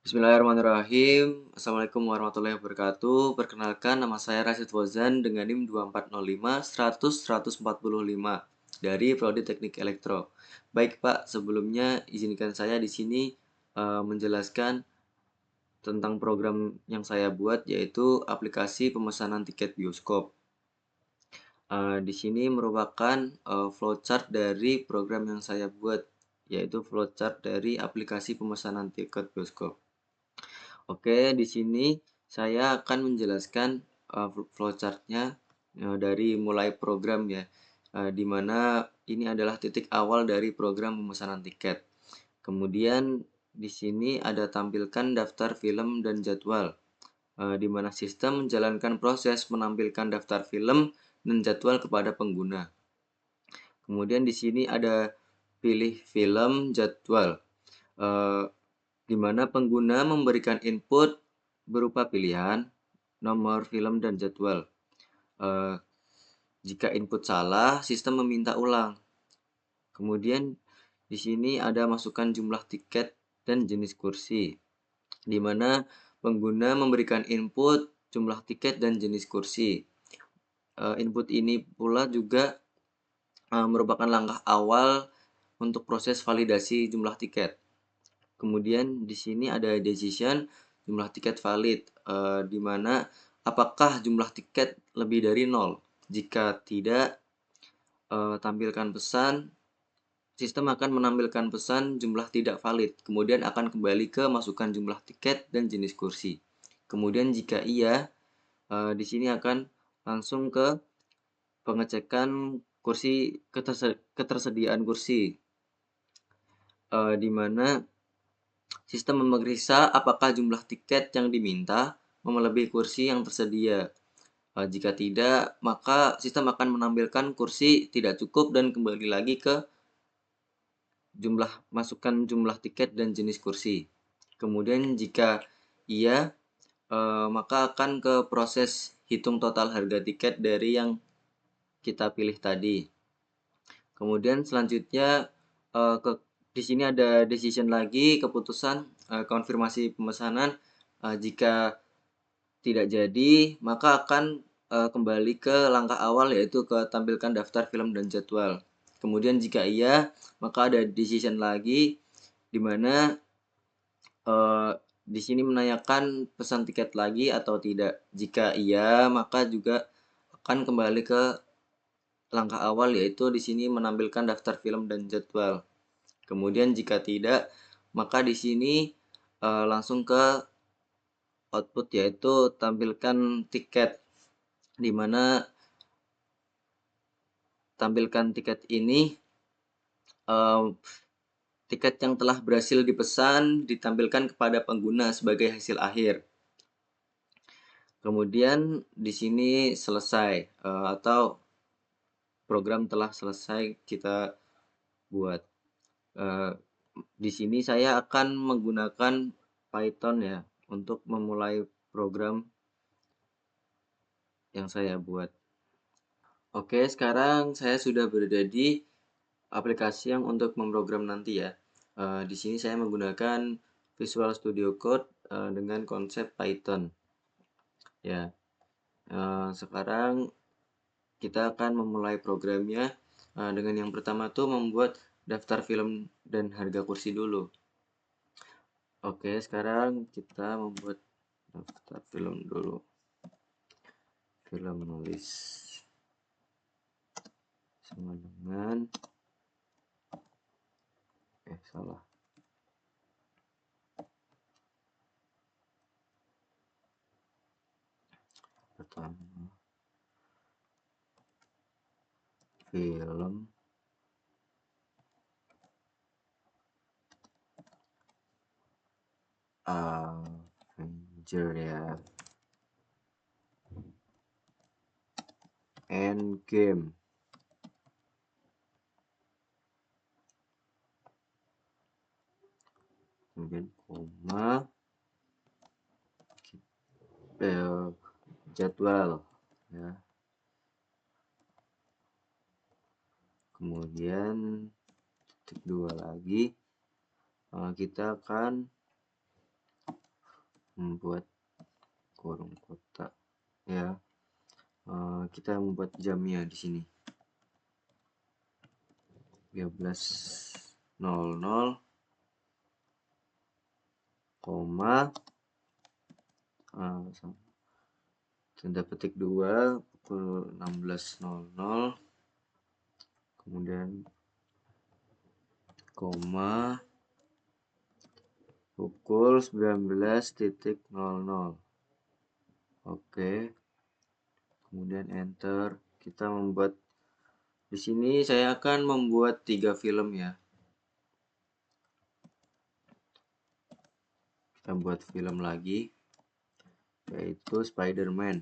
Bismillahirrahmanirrahim. Assalamualaikum warahmatullahi wabarakatuh. Perkenalkan, nama saya Rashid Fauzan dengan NIM 2405 100 145 dari Prodi Teknik Elektro. Baik Pak, sebelumnya izinkan saya di sini menjelaskan tentang program yang saya buat, yaitu aplikasi pemesanan tiket bioskop. Di sini merupakan flowchart dari program yang saya buat, yaitu flowchart dari aplikasi pemesanan tiket bioskop. Oke, di sini saya akan menjelaskan flowchart-nya dari mulai program ya, di mana ini adalah titik awal dari program pemesanan tiket. Kemudian di sini ada tampilkan daftar film dan jadwal, di mana sistem menjalankan proses menampilkan daftar film dan jadwal kepada pengguna. Kemudian di sini ada pilih film jadwal. Di mana pengguna memberikan input berupa pilihan, nomor film, dan jadwal. Jika input salah, sistem meminta ulang. Kemudian di sini ada masukan jumlah tiket dan jenis kursi, di mana pengguna memberikan input jumlah tiket dan jenis kursi. Input ini pula juga merupakan langkah awal untuk proses validasi jumlah tiket. Kemudian di sini ada decision jumlah tiket valid, di mana apakah jumlah tiket lebih dari 0. Jika tidak, tampilkan pesan, sistem akan menampilkan pesan jumlah tidak valid, kemudian akan kembali ke masukkan jumlah tiket dan jenis kursi. Kemudian jika iya, di sini akan langsung ke pengecekan kursi, ketersediaan kursi, di mana sistem memeriksa apakah jumlah tiket yang diminta melebihi kursi yang tersedia. Jika tidak, maka sistem akan menampilkan kursi tidak cukup dan kembali lagi ke masukkan jumlah tiket dan jenis kursi. Kemudian jika iya, maka akan ke proses hitung total harga tiket dari yang kita pilih tadi. Kemudian selanjutnya di sini ada decision lagi, keputusan konfirmasi pemesanan. Jika tidak jadi, maka akan kembali ke langkah awal, yaitu ke tampilkan daftar film dan jadwal. Kemudian jika iya, maka ada decision lagi, di mana di sini menanyakan pesan tiket lagi atau tidak. Jika iya, maka juga akan kembali ke langkah awal, yaitu di sini menampilkan daftar film dan jadwal. Kemudian jika tidak, maka di sini langsung ke output, yaitu tampilkan tiket, di mana tampilkan tiket ini tiket yang telah berhasil dipesan ditampilkan kepada pengguna sebagai hasil akhir. Kemudian di sini selesai, atau program telah selesai kita buat. Di sini saya akan menggunakan Python ya untuk memulai program yang saya buat. Oke, sekarang saya sudah berada di aplikasi yang untuk memprogram nanti ya. Di sini saya menggunakan Visual Studio Code dengan konsep Python. Ya, sekarang kita akan memulai programnya dengan yang pertama tuh membuat daftar film dan harga kursi dulu. Oke, sekarang kita membuat daftar film dulu. Film list sama dengan salah. Pertama film Avenger ya, Endgame. Kemudian koma, jadwal ya. Kemudian titik 2 lagi, kita akan membuat kurung kotak ya. Kita membuat jamnya di sini 13.00, koma tanda petik 2 pukul 16.00, kemudian koma pukul 19.00. Oke, kemudian enter. Kita membuat di sini, saya akan membuat 3 film ya. Kita buat film lagi, yaitu Spider-Man.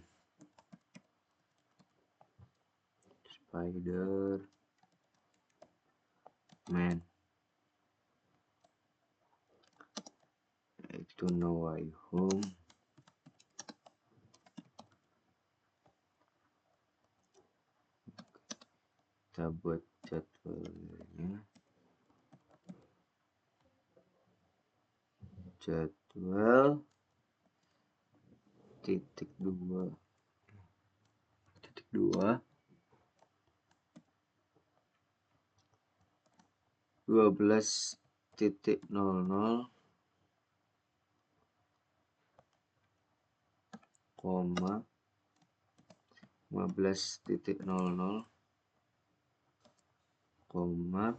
Yaitu No Way Home. Kita buat jadwalnya. Jadwal titik 2 12.00, koma 15.00, koma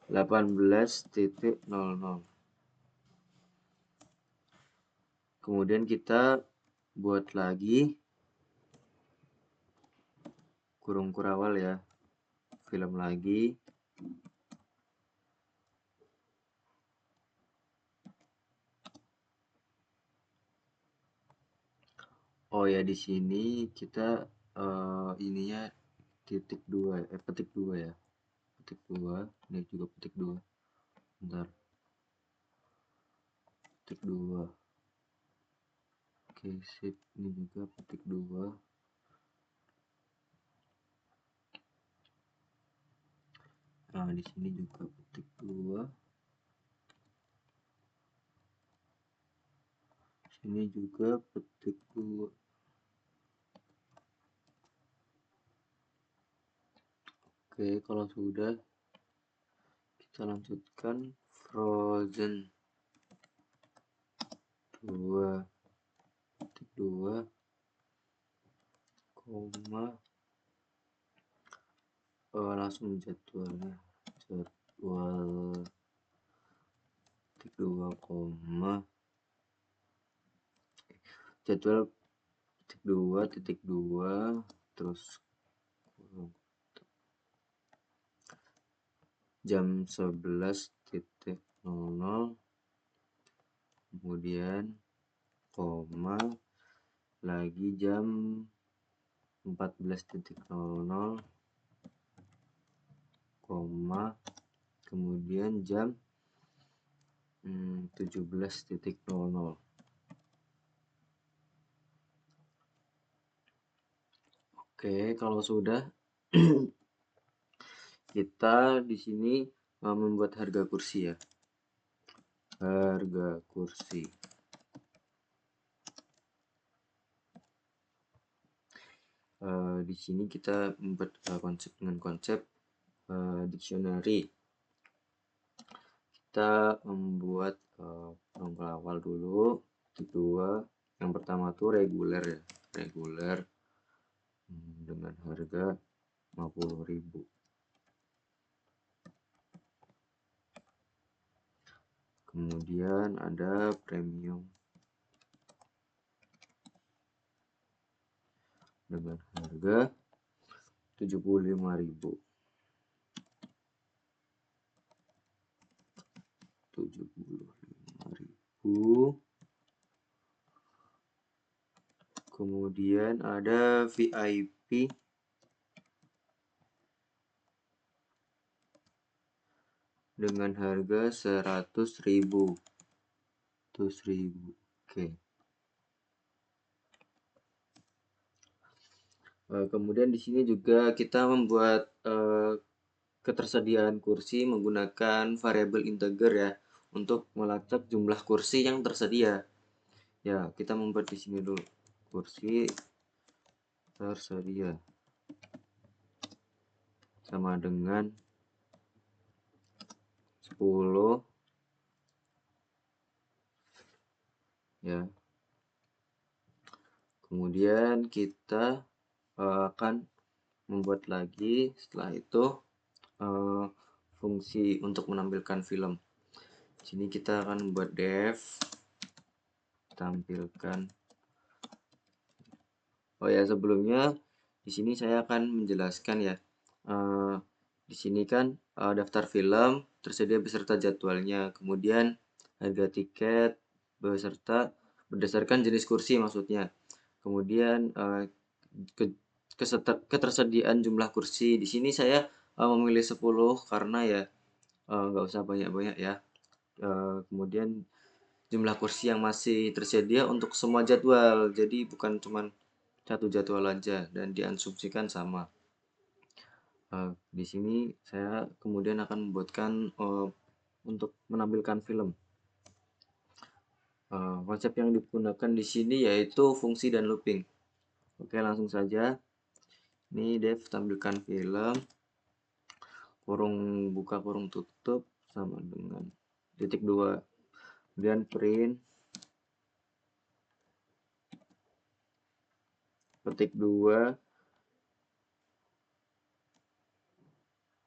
18.00. Kemudian kita buat lagi kurung kurawal ya, film lagi. Oh ya, di sini kita ininya petik 2 ya. Petik 2, ini juga petik 2. Bentar. Petik 2. Oke, sip. Ini juga petik 2. Nah, di sini juga petik 2. Sini juga petik 2. Oke, kalau sudah kita lanjutkan Frozen 2 petik 2, koma langsung jadwalnya, jadwal petik 2, koma jadwal petik 2 titik 2, terus jam 11.00, kemudian koma lagi jam 14.00, koma kemudian jam 17.00. Oke, kalau sudah kita di sini membuat harga kursi ya. Harga kursi. Di sini kita membuat konsep dengan konsep dictionary. Kita membuat nomor awal dulu, kedua, yang pertama tuh reguler ya, reguler dengan harga 50.000. Kemudian ada premium dengan harga 75.000. 75.000. Kemudian ada VIP dengan harga 100.000. 100.000. Oke. Kemudian di sini juga kita membuat ketersediaan kursi menggunakan variabel integer ya, untuk melacak jumlah kursi yang tersedia. Ya, kita membuat di sini dulu kursi tersedia sama dengan 10 ya. Kemudian kita akan membuat lagi setelah itu fungsi untuk menampilkan film. Di sini kita akan membuat def tampilkan. Oh ya, sebelumnya di sini saya akan menjelaskan ya. Di sini kan daftar film tersedia beserta jadwalnya, kemudian harga tiket beserta berdasarkan jenis kursi maksudnya. Kemudian ketersediaan jumlah kursi. Di sini saya memilih 10 karena ya nggak usah banyak-banyak ya. Kemudian jumlah kursi yang masih tersedia untuk semua jadwal. Jadi bukan cuma satu jadwal aja dan diasumsikan sama. Di sini saya kemudian akan membuatkan untuk menampilkan film. Konsep yang digunakan di sini yaitu fungsi dan looping. Oke, langsung saja. Ini dev tampilkan film, kurung buka kurung tutup sama dengan titik 2. Kemudian print petik 2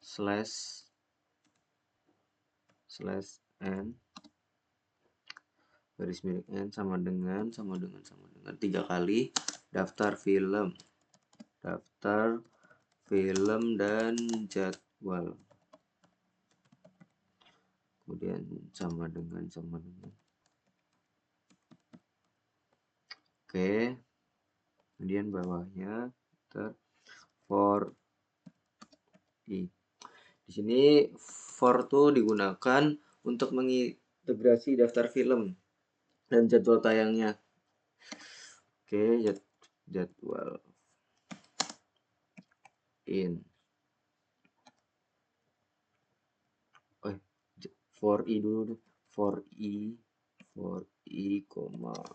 slash n garis miring n sama dengan 3 kali daftar film dan jadwal, kemudian sama dengan oke. Kemudian bawahnya for i. Di sini for tuh digunakan untuk mengintegrasi daftar film dan jadwal tayangnya. Oke, jadwal in. For i dulu deh. For i,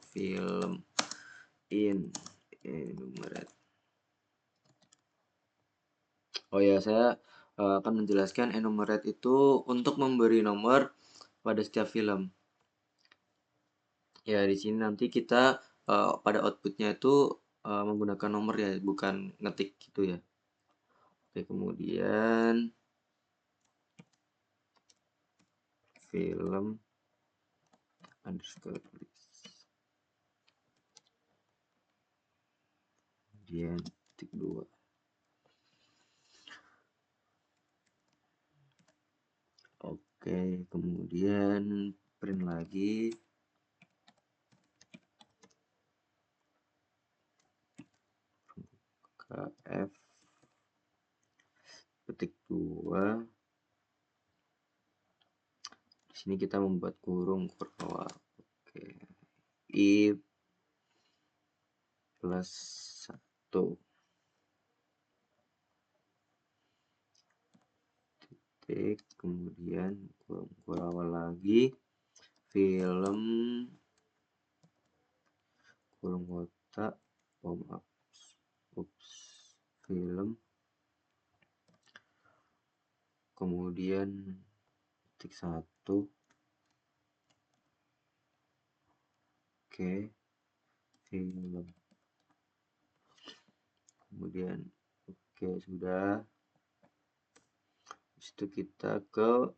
film in enumerate. Oh ya, saya akan menjelaskan enumerate itu untuk memberi nomor pada setiap film. Ya, di sini nanti kita pada outputnya itu menggunakan nomor ya, bukan ngetik gitu ya. Oke, kemudian film underscore list. Kemudian titik 2. Oke, kemudian print lagi. Kf petik 2. Di sini kita membuat kurung bawah. Oke. I plus 1 titik, kemudian kurung awal lagi film kurung kotak film, kemudian titik 1. Oke, film, kemudian oke, sudah. Habis itu kita ke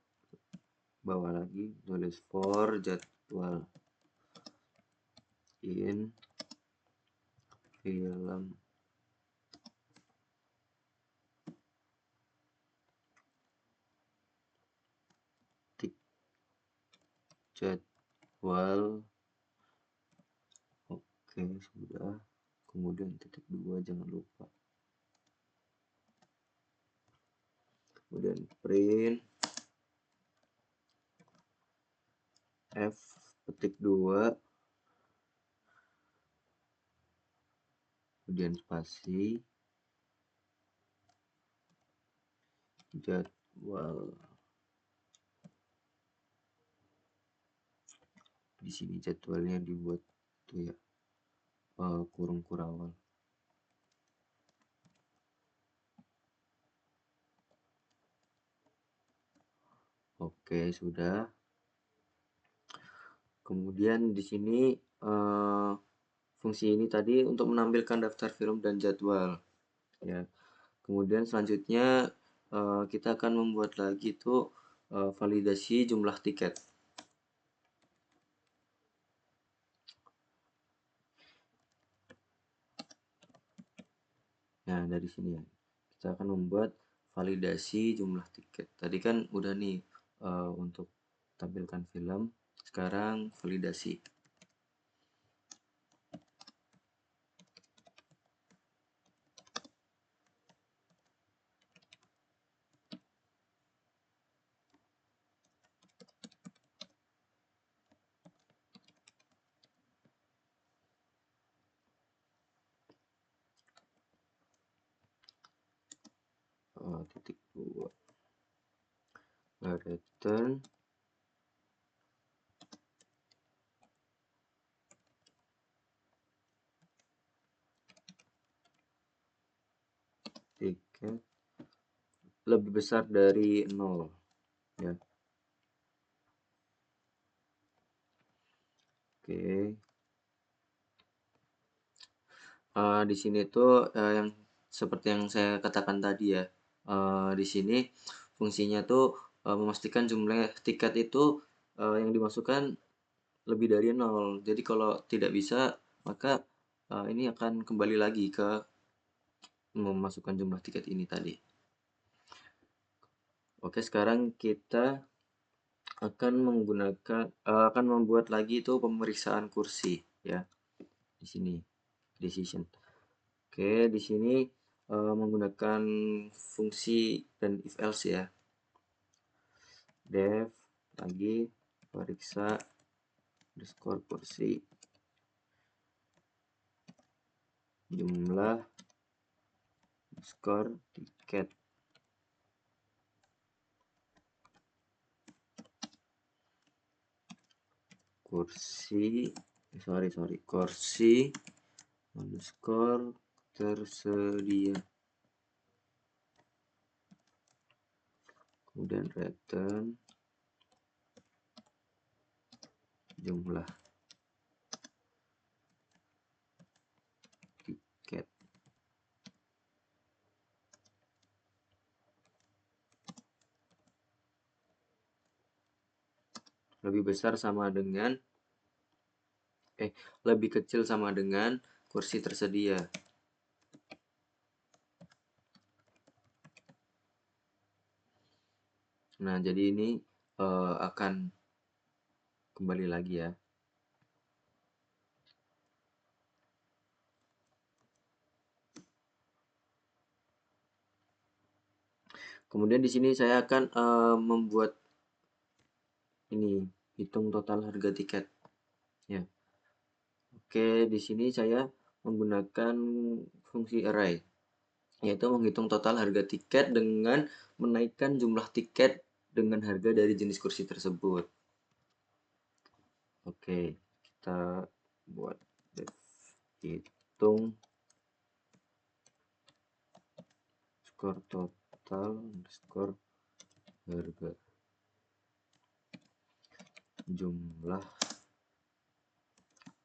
bawah lagi, tulis for jadwal in film tik jadwal. Oke, sudah. Kemudian titik 2 jangan lupa. Kemudian print f petik 2, kemudian spasi jadwal Di sini jadwalnya dibuat tuh ya, kurung kurawal. Oke, sudah. Kemudian di sini fungsi ini tadi untuk menampilkan daftar film dan jadwal ya. Kemudian selanjutnya kita akan membuat lagi itu validasi jumlah tiket. Nah, dari sini ya. Kita akan membuat validasi jumlah tiket. Tadi kan udah nih untuk tampilkan film, sekarang validasi. Titik 2 return tiket lebih besar dari 0 ya. Oke. Di sini tuh yang seperti yang saya katakan tadi ya. Di sini fungsinya tuh memastikan jumlah tiket itu yang dimasukkan lebih dari 0. Jadi kalau tidak bisa, maka ini akan kembali lagi ke memasukkan jumlah tiket ini tadi. Oke, sekarang kita akan akan membuat lagi itu pemeriksaan kursi ya. Di sini decision. Oke, di sini menggunakan fungsi dan if else ya. Def lagi periksa underscore kursi jumlah underscore tiket. Kursi underscore tersedia, kemudian return jumlah tiket. Lebih besar sama dengan lebih kecil sama dengan kursi tersedia. Nah, jadi ini akan kembali lagi ya. Kemudian di sini saya akan membuat ini hitung total harga tiket ya. Oke, di sini saya menggunakan fungsi array, yaitu menghitung total harga tiket dengan menaikkan jumlah tiket dengan harga dari jenis kursi tersebut. Oke, kita buat hitung skor total underscore harga jumlah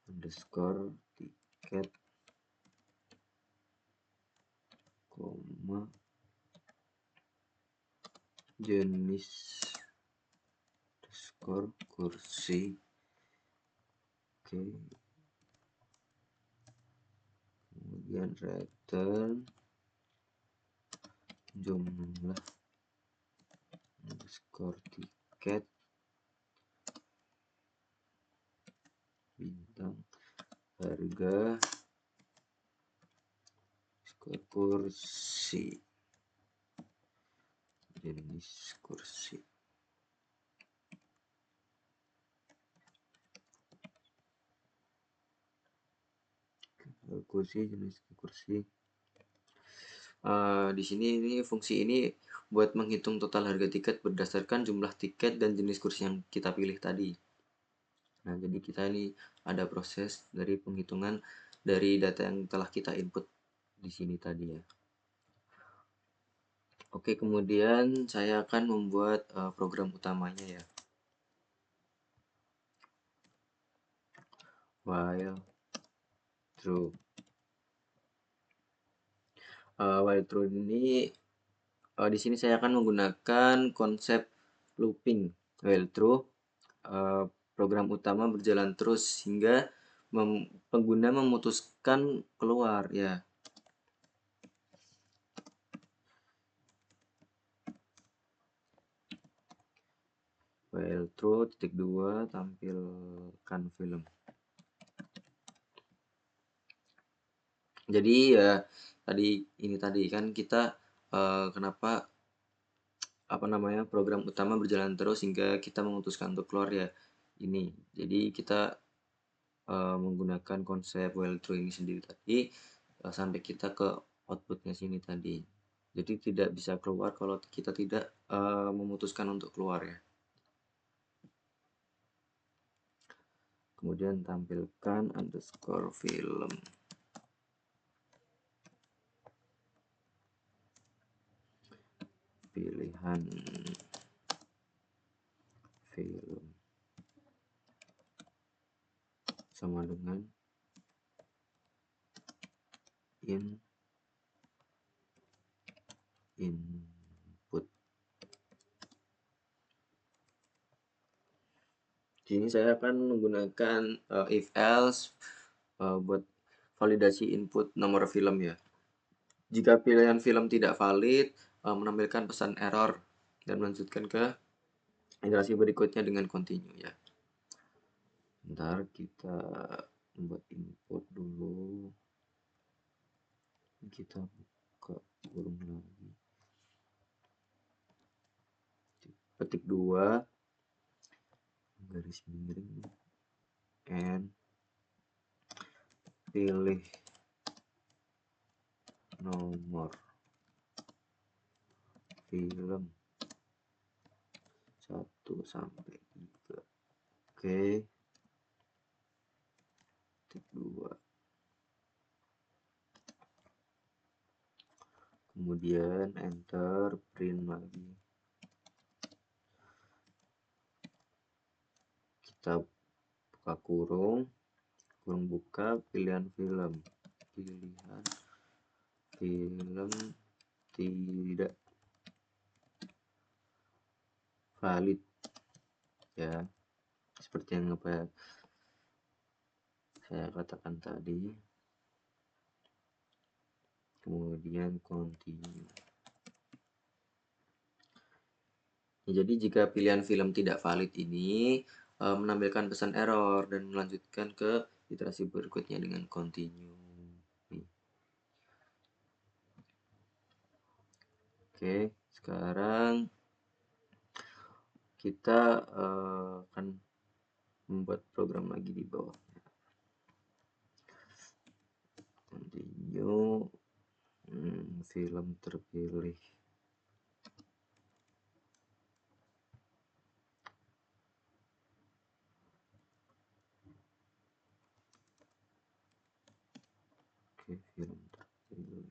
underscore tiket koma jenis underscore kursi. Oke, kemudian return jumlah underscore tiket bintang harga underscore kursi jenis kursi. Kursi jenis kursi. Di sini ini fungsi ini buat menghitung total harga tiket berdasarkan jumlah tiket dan jenis kursi yang kita pilih tadi. Nah, jadi kita ini ada proses dari penghitungan dari data yang telah kita input di sini tadi ya. Oke, kemudian saya akan membuat program utamanya ya. While true. While true ini di sini saya akan menggunakan konsep looping. While true, program utama berjalan terus hingga pengguna memutuskan keluar ya. While true titik 2 tampilkan film. Jadi ya tadi kan kita kenapa program utama berjalan terus hingga kita memutuskan untuk keluar ya ini. Jadi kita menggunakan konsep while true ini sendiri tadi sampai kita ke outputnya sini tadi. Jadi tidak bisa keluar kalau kita tidak memutuskan untuk keluar ya. Kemudian tampilkan underscore film. Pilihan film sama dengan input. Sini saya akan menggunakan if else buat validasi input nomor film ya. Jika pilihan film tidak valid, menampilkan pesan error dan melanjutkan ke iterasi berikutnya dengan continue ya. Bentar kita membuat input dulu. Kita buka kurung lagi. Petik 2 garis miring and pilih nomor film 1 sampai 3. Oke. Petik 2. Kemudian enter, print lagi. Kita buka kurung buka, pilihan film tidak valid ya, seperti yang saya katakan tadi. Kemudian continue. Ya, jadi jika pilihan film tidak valid ini menampilkan pesan error dan melanjutkan ke iterasi berikutnya dengan continue. Oke, sekarang kita akan membuat program lagi di bawah. Continue, film terpilih. Oke, film terpilih.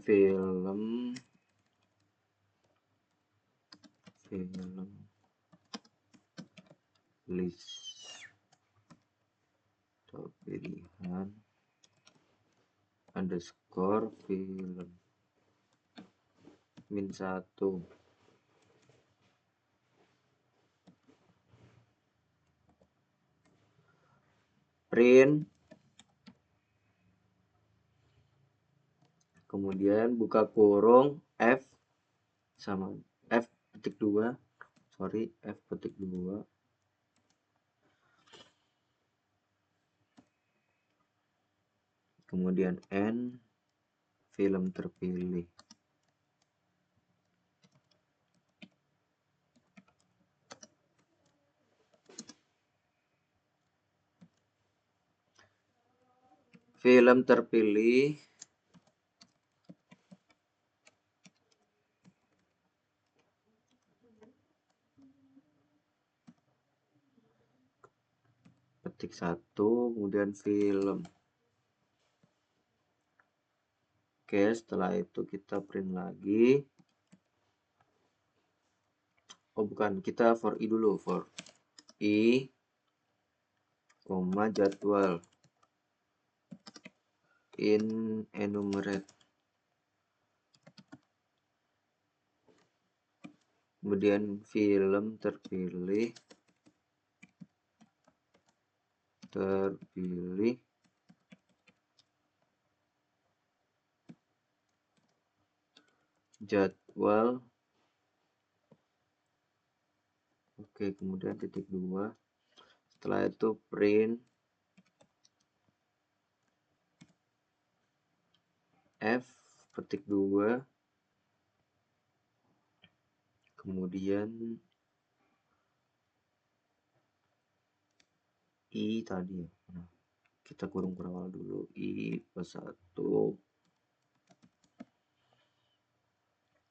Film list atau pilihan underscore film -1 print, kemudian buka kurung f sama f petik 2 f petik 2 kemudian n film terpilih. film terpilih ketik 1, kemudian film. Oke, setelah itu kita print lagi. Oh bukan, kita for i dulu, for i, koma jadwal in enumerate. Kemudian film terpilih jadwal. Oke, kemudian titik 2. Setelah itu print f petik 2, kemudian i tadi ya. Nah, kita kurung awal dulu, i plus 1,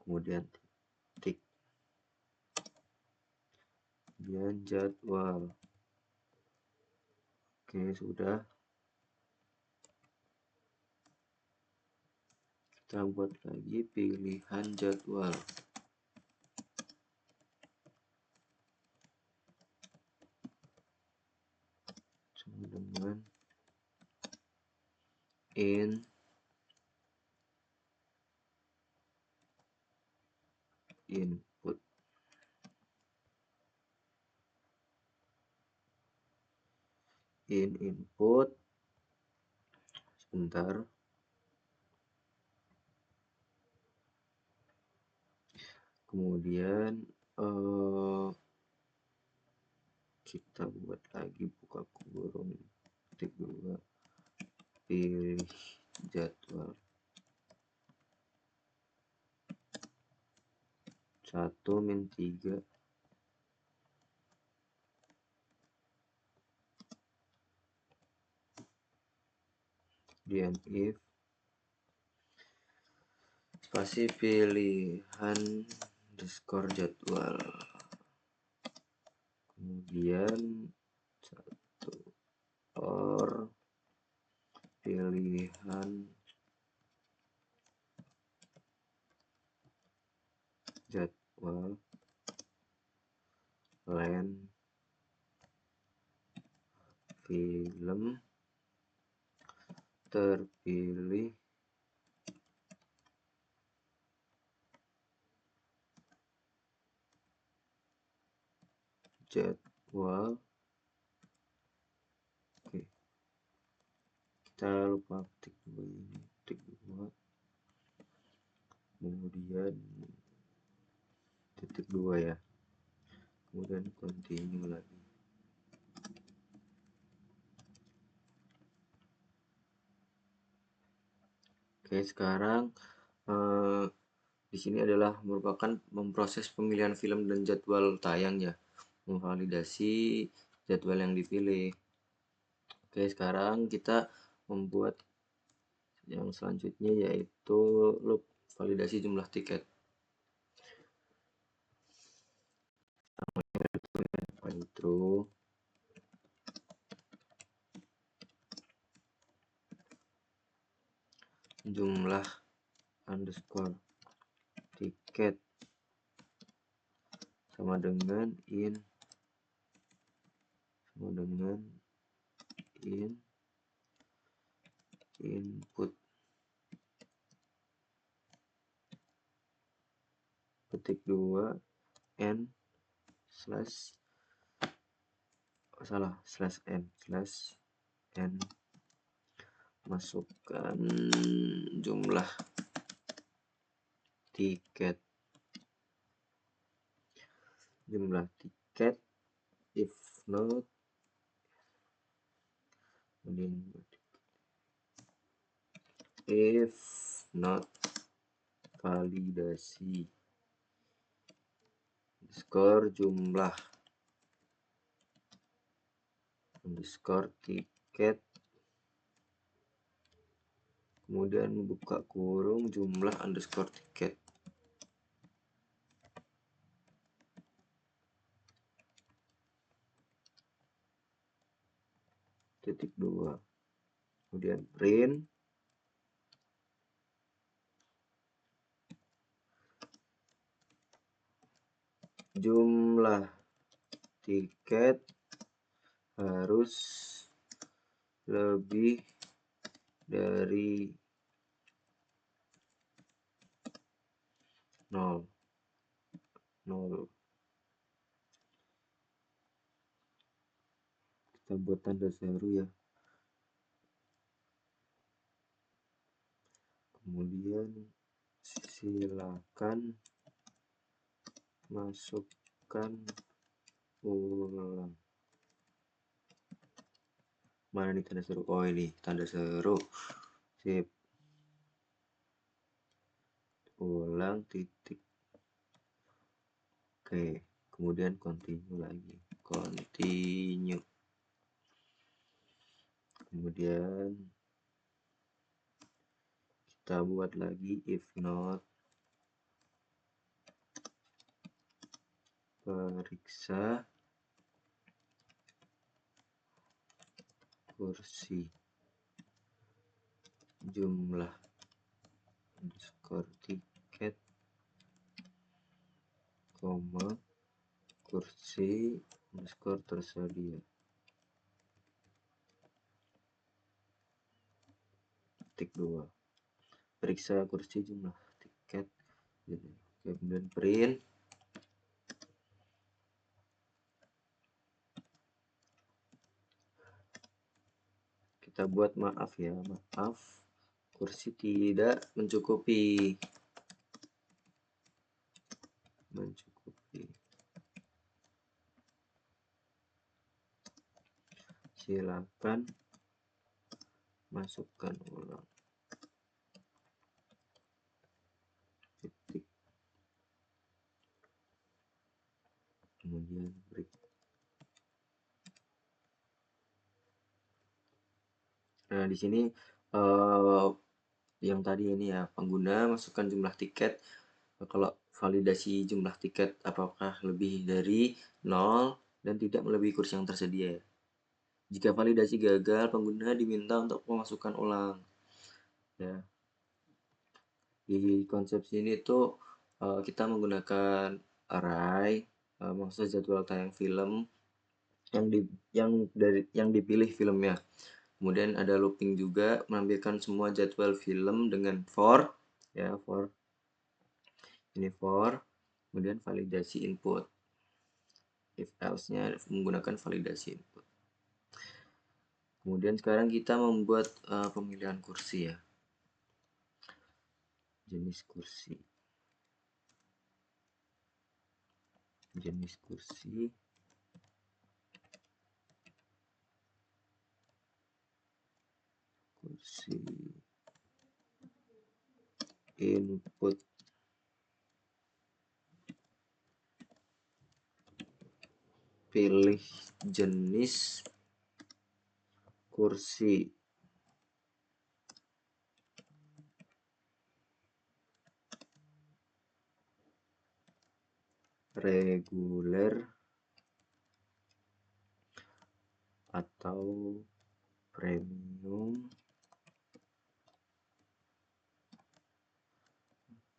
kemudian titik, kemudian jadwal. Oke, sudah. Kita buat lagi pilihan jadwal. Sama dengan input input sebentar. Kemudian kita buat lagi buka kurung titik 2, pilih jadwal 1 min 3, kemudian if spasi pilihan underscore jadwal, kemudian 1 or pilihan jadwal len film terpilih jadwal. Oke, kita lupa titik 2 ini, titik 2, kemudian titik 2 ya, kemudian continue lagi. Oke, sekarang di sini adalah merupakan memproses pemilihan film dan jadwal tayang ya, memvalidasi jadwal yang dipilih. Oke, sekarang kita membuat yang selanjutnya yaitu loop validasi jumlah tiket. True jumlah underscore tiket sama dengan input petik 2 n slash n masukkan jumlah tiket if not validasi skor jumlah underscore tiket kemudian buka kurung jumlah underscore tiket. Titik 2. Kemudian print jumlah tiket harus lebih dari 0. Kita buat tanda seru ya. Kemudian silakan masukkan ulang. Mana nih tanda seru? Oh, ini tanda seru. Sip. Ulang titik. Oke, kemudian continue lagi. Continue. Kemudian kita buat lagi if not periksa kursi jumlah underscore tiket, koma kursi underscore tersedia. Titik 2. Periksa kursi jumlah tiket. Kemudian print kita buat maaf ya, maaf kursi tidak mencukupi. Silakan masukkan ulang. Titik. Kemudian break. Nah, di sini yang tadi ini ya, pengguna masukkan jumlah tiket. Kalau validasi jumlah tiket apakah lebih dari 0 dan tidak melebihi kursi yang tersedia. Jika validasi gagal, pengguna diminta untuk memasukkan ulang. Ya. Di konsep sini tuh kita menggunakan array, maksud jadwal tayang film yang dipilih filmnya. Kemudian ada looping juga, menampilkan semua jadwal film dengan for, ya for. Ini for, kemudian validasi input. If else-nya menggunakan validasi input. Kemudian sekarang kita membuat pemilihan kursi ya. Jenis kursi. Kursi input. Pilih jenis kursi. Reguler atau premium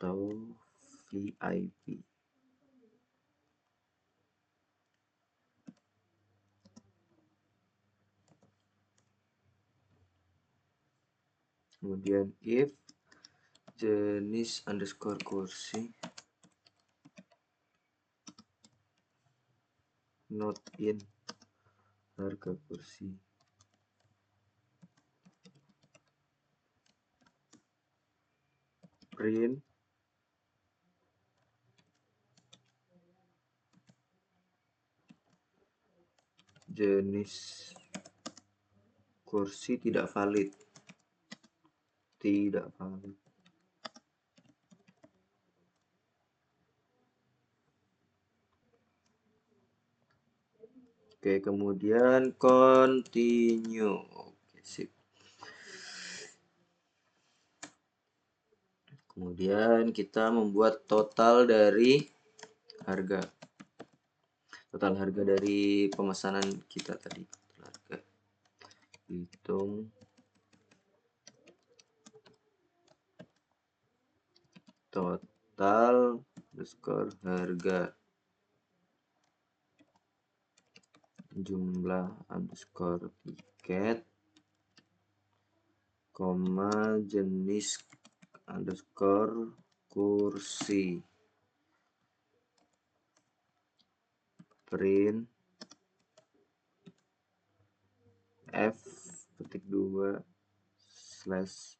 atau VIP. Kemudian if jenis underscore kursi not in harga kursi. Print jenis kursi tidak valid. Oke, kemudian continue. Oke, sip. Kemudian kita membuat total dari harga. Total harga dari pemesanan kita tadi. Harga. Hitung total underscore harga. Jumlah underscore tiket, koma jenis underscore kursi, print f ketik 2 slash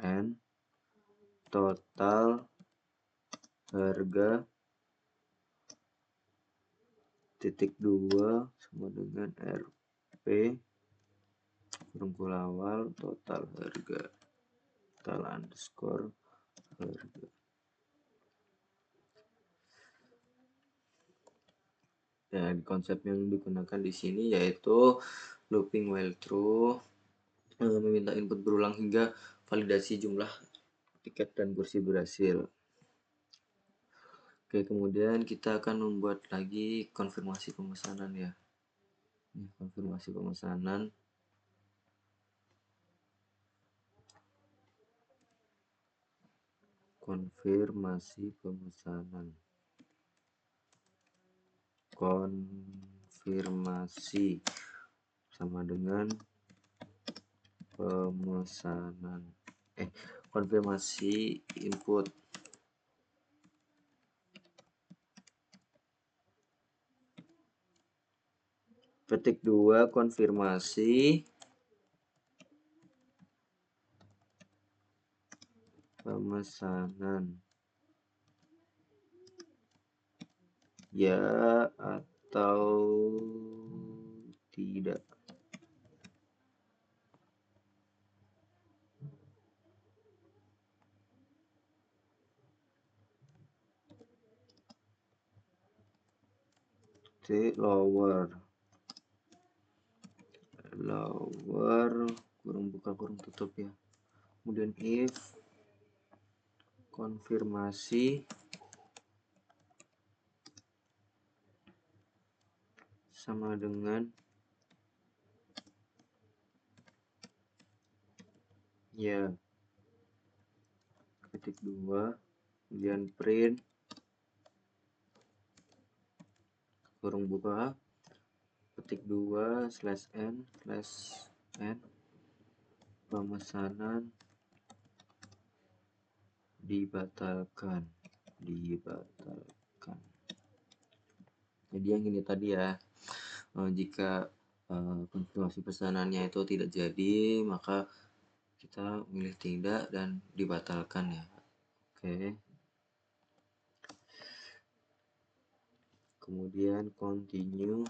n total harga titik 2 sama dengan rp kurung awal total harga, total underscore harga. Dan konsep yang digunakan di sini yaitu looping while true, meminta input berulang hingga validasi jumlah tiket dan kursi berhasil. Oke, kemudian kita akan membuat lagi konfirmasi pemesanan ya. Konfirmasi pemesanan. Konfirmasi pemesanan. Konfirmasi sama dengan pemesanan. Konfirmasi input. Petik 2 konfirmasi pemesanan. Ya atau tidak. Lower kurung buka kurung tutup ya. Kemudian if konfirmasi sama dengan ya ketik 2 kemudian print kurung buka ketik 2 slash n pemesanan dibatalkan. Jadi yang ini tadi ya, jika konfirmasi pesanannya itu tidak jadi, maka kita milih tidak dan dibatalkan ya. Oke. Kemudian continue.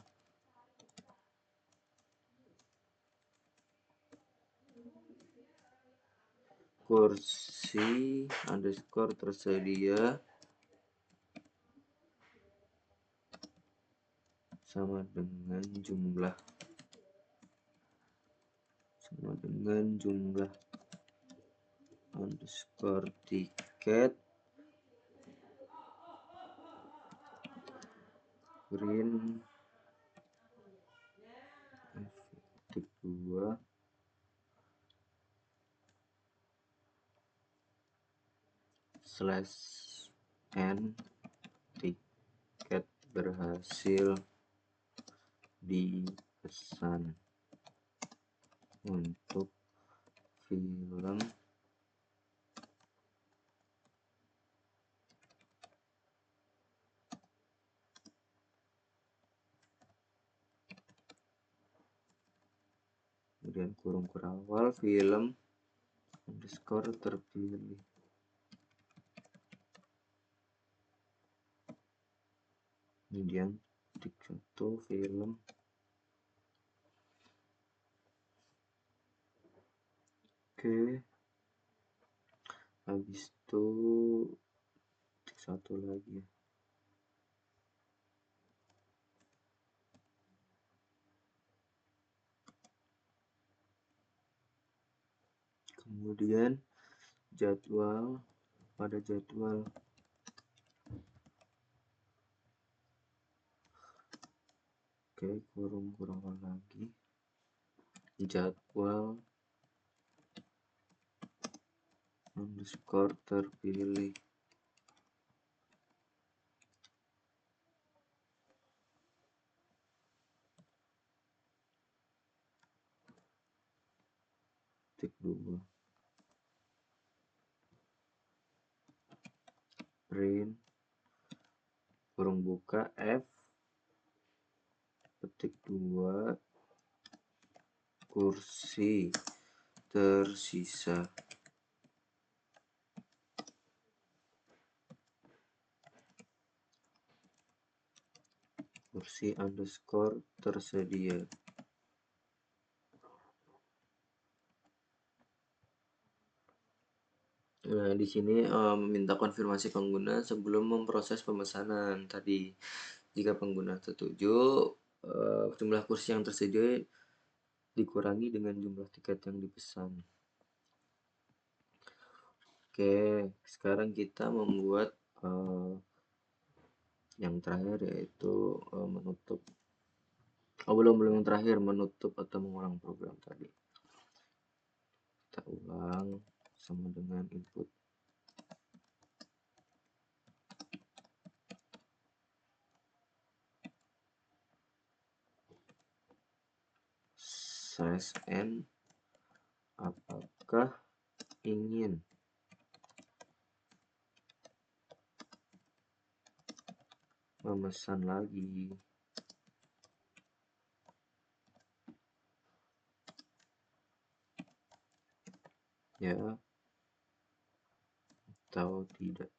Kursi underscore tersedia sama dengan jumlah underscore tiket print titik 2 slash n tiket berhasil dipesan untuk film kemudian kurung awal film underscore terpilih. Kemudian titik 1 film. Oke, habis itu titik 1 lagi ya. Kemudian jadwal pada jadwal. Oke, kurang lagi jadwal underscore terpilih. Tik 2 print kurung buka F petik 2 kursi tersisa. Kursi underscore tersedia. Nah, di sini meminta konfirmasi pengguna sebelum memproses pemesanan tadi. Jika pengguna setuju, jumlah kursi yang tersedia dikurangi dengan jumlah tiket yang dipesan. Oke, sekarang kita membuat yang terakhir, yaitu menutup. Belum yang terakhir, menutup atau mengulang program tadi. Kita ulang sama dengan input /n apakah ingin memesan lagi. Ya atau tidak.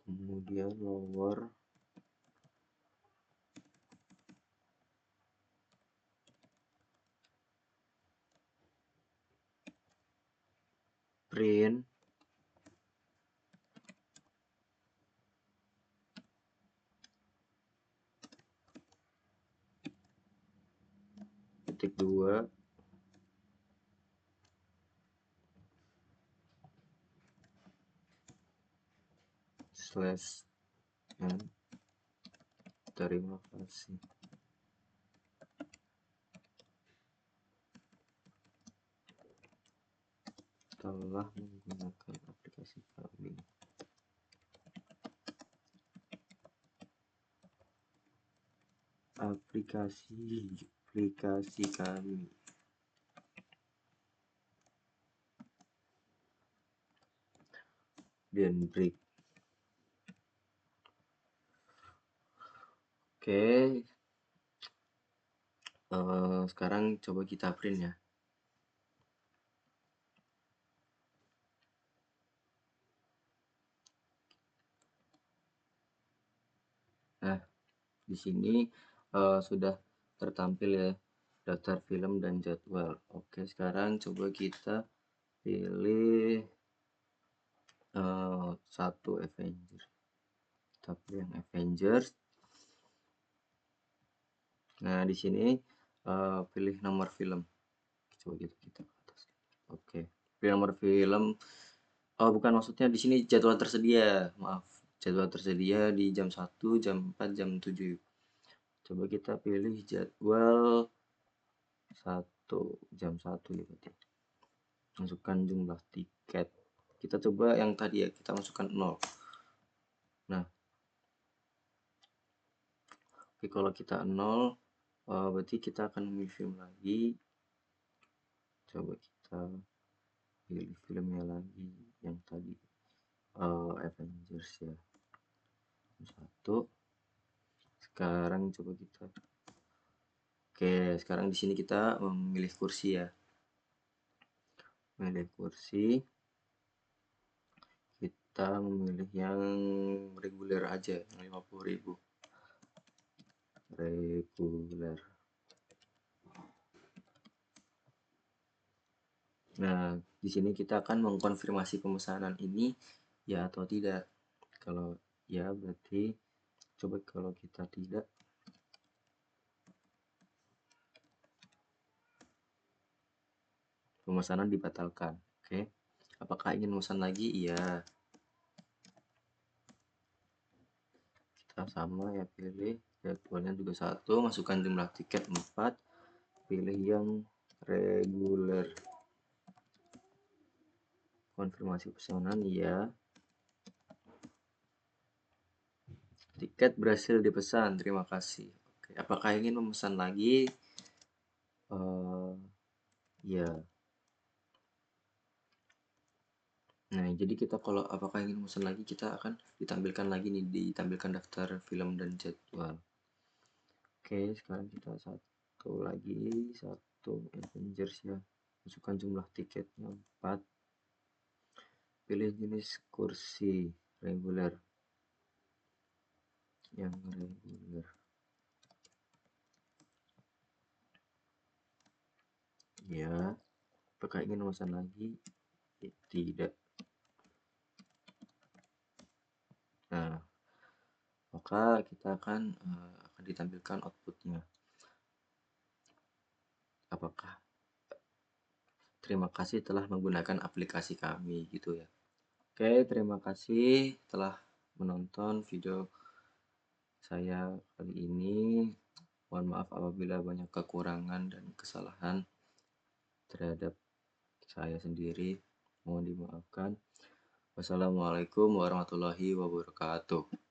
Kemudian lower print petik 2 /n. Terima kasih telah menggunakan aplikasi kami. Aplikasi kami. Dan break. Oke, sekarang coba kita print ya. Nah, di sini sudah tertampil ya daftar film dan jadwal. Oke, sekarang coba kita pilih satu Avengers. Kita pilih yang Avengers. Nah, di sini pilih nomor film. Coba kita ke atas. Oke, pilih nomor film. Bukan, maksudnya di sini jadwal tersedia. Maaf, jadwal tersedia di jam 1, jam 4, jam 7. Coba kita pilih jadwal 1, jam 1 ya berarti. Masukkan jumlah tiket. Kita coba yang tadi ya, kita masukkan 0. Nah, oke, kalau kita 0, berarti kita akan memilih film lagi. Coba kita pilih filmnya lagi yang tadi, Avengers ya. 1. Sekarang coba kita. Oke, sekarang di sini kita memilih kursi ya. Memilih kursi. Kita memilih yang reguler aja, yang 50.000. Reguler. Nah, di sini kita akan mengkonfirmasi pemesanan ini ya atau tidak. Kalau Ya, berarti coba kalau kita tidak, pemesanan dibatalkan. Oke, apakah ingin memesan lagi? Iya, kita sama ya, pilih jadwalnya juga satu, masukkan jumlah tiket 4, pilih yang reguler, konfirmasi pesanan ya. Tiket berhasil dipesan, terima kasih. Oke, apakah ingin memesan lagi? Ya. Nah, jadi kita kalau apakah ingin memesan lagi, kita akan ditampilkan lagi nih, ditampilkan daftar film dan jadwal. Oke, sekarang kita satu lagi, satu Avengers ya. Masukkan jumlah tiketnya 4. Pilih jenis kursi reguler. Yang reguler. Ya, apakah ingin memesan lagi? Tidak. Nah, maka kita akan ditampilkan outputnya. Apakah terima kasih telah menggunakan aplikasi kami gitu ya. Oke, terima kasih telah menonton video saya kali ini. Mohon maaf apabila banyak kekurangan dan kesalahan terhadap saya sendiri. Mohon dimaafkan. Wassalamualaikum warahmatullahi wabarakatuh.